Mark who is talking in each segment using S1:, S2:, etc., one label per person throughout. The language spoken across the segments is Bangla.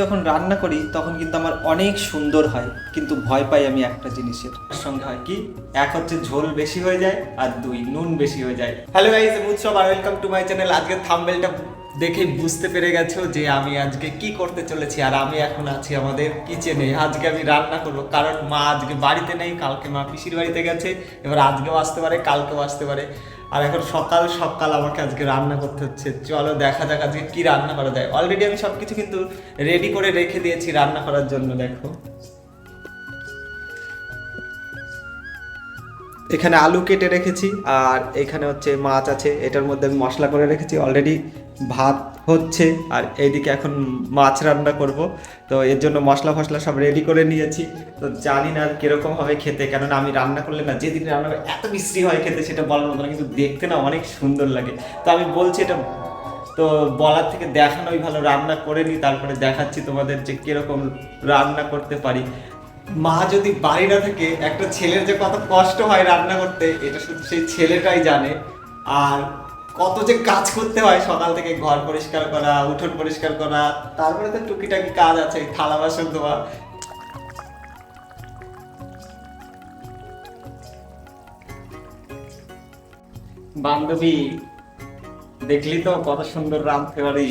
S1: যখন রান্না করি তখন কিন্তু আমার অনেক সুন্দর হয়, কিন্তু ভয় পাই আমি একটা জিনিসের সঙ্গে হয় কি, এক হচ্ছে ঝোল বেশি হয়ে যায় আর দুই নুন বেশি হয়ে যায়। হ্যালো গাইস, আমি উৎসব আর ওয়েলকাম টু মাই চ্যানেল। আজকে থাম্বনেলটা দেখে বুঝতে পেরে গেছো যে আমি আজকে কি করতে চলেছি। আর আমি এখন আছি আমাদের কিচেনে। আজকে আমি রান্না করবো, কারণ মা আজকে বাড়িতে নেই, কালকে মা পিসির বাড়িতে গেছে। এবার আজকেও আসতে পারে, কালকেও আসতে পারে। আর এখন সকাল সকাল আমাকে আজকে রান্না করতে হচ্ছে। চলো দেখা যাক আজকে কি রান্না করা যায়। অলরেডি আমি সবকিছু কিন্তু রেডি করে রেখে দিয়েছি রান্না করার জন্য। দেখো, এখানে আলু কেটে রেখেছি আর এখানে হচ্ছে মাছ আছে, এটার মধ্যে আমি মশলা করে রেখেছি। অলরেডি ভাত হচ্ছে আর এইদিকে এখন মাছ রান্না করব। তো এর জন্য মশলা ফসলা সব রেডি করে নিয়েছি। তো জানি না কিরকম হবে খেতে, কেননা আমি রান্না করলে না, যেদিন রান্না করে এত বিশ্রী হয় খেতে সেটা বলার মতো না, কিন্তু দেখতে না অনেক সুন্দর লাগে। তো আমি বলছি এটা তো বলার থেকে দেখানোই ভালো। রান্না করে নিই, তারপরে দেখাচ্ছি তোমাদের যে কিরকম রান্না করতে পারি। মা যদি বাড়ি না থাকে, একটা ছেলের যে কত কষ্ট হয় রান্না করতে, এটা শুধু সেই ছেলেটাই জানে। আর কত যে কাজ করতে হয়, সকাল থেকে ঘর পরিষ্কার করা, উঠোন পরিষ্কার করা, তারপরে তো টুকিটাকি কাজ আছে, থালা বাসন ধোয়া। বান্ধবী, দেখলি তো কত সুন্দর রাঁধতে পারি,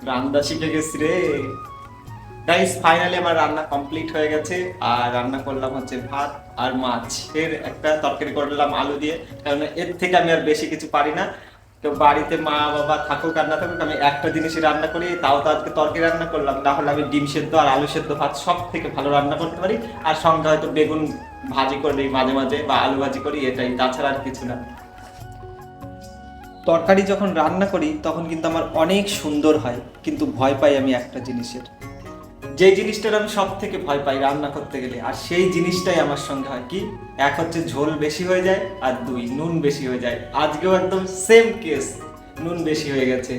S1: রান্না শিখে গেছি রে। গাইস, ফাইনালি আমার রান্না কমপ্লিট হয়ে গেছে। আর রান্না করলাম হচ্ছে ভাত আর মাছের একটা তরকারি করলাম আলু দিয়ে, কারণ এর থেকে আমি আর বেশি কিছু পারি না। তো বাড়িতে মা বাবা থাকুক আর না থাকুক, আমি একটা জিনিসই রান্না করি। তাও তো আজকে তরকারি রান্না করলাম, না হলে আমি ডিম সেদ্ধ আর আলু সেদ্ধ ভাত সব থেকে ভালো রান্না করতে পারি। আর সঙ্গে হয়তো বেগুন ভাজি করি মাঝে মাঝে, বা আলু ভাজি করি, এটাই, তাছাড়া আর কিছু না। তরকারি যখন রান্না করি তখন কিন্তু আমার অনেক সুন্দর হয়, কিন্তু ভয় পাই আমি একটা জিনিসের, যে জিনিসটার আমি সব থেকে ভয় পাই রান্না করতে গেলে। আর সেই জিনিসটাই আমার সঙ্গে হয় কি, এক হচ্ছে ঝোল বেশি হয়ে যায় আর দুই নুন বেশি হয়ে যায়। আজকেও একদম সেম কেস, নুন বেশি হয়ে গেছে।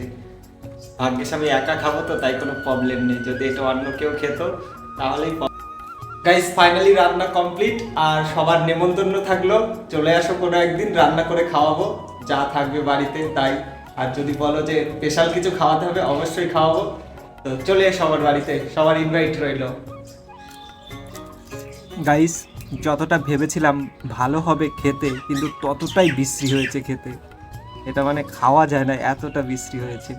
S1: ভাগ্যিস আমি একা খাবো, তো তাই কোনো প্রবলেম নেই। যদি এটা অন্য কেউ খেত তাহলেই। গাইস, ফাইনালি রান্না কমপ্লিট। আর সবার নেমন্তন্ন থাকলো, চলে আসো কোনো একদিন, রান্না করে খাওয়াবো যা থাকবে বাড়িতে তাই। আর যদি বলো যে স্পেশাল কিছু খাওয়াতে হবে, অবশ্যই খাওয়াবো। তো চলে এসো আমার বাড়িতে, সবার ইনভাইট রইলো। গাইস, যতটা ভেবেছিলাম ভালো হবে খেতে, কিন্তু ততটাই বিশ্রী হয়েছে খেতে। এটা মানে খাওয়া যায় না, এতটা বিশ্রী হয়েছে।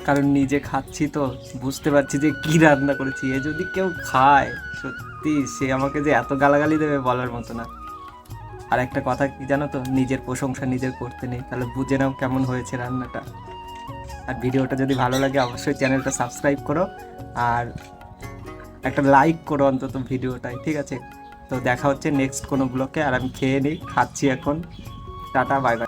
S1: কারণ নিজে খাচ্ছি তো বুঝতে পারছি যে কি রান্না করেছি। এ যদি কেউ খায়, সত্যি সে আমাকে যে এত গালাগালি দেবে বলার মতো না। আর একটা কথা কি জানো তো, নিজের প্রশংসা নিজের করতে নেই। তাহলে বুঝে নাও কেমন হয়েছে রান্নাটা। আর ভিডিওটা যদি ভালো লাগে অবশ্যই চ্যানেলটা সাবস্ক্রাইব করো, আর একটা লাইক করো অন্তত ভিডিওটাই, ঠিক আছে? তো দেখা হচ্ছে নেক্সট কোনো ব্লগে। আর আমি খেয়ে নিই, খাচ্ছি এখন। Tata, bye bye.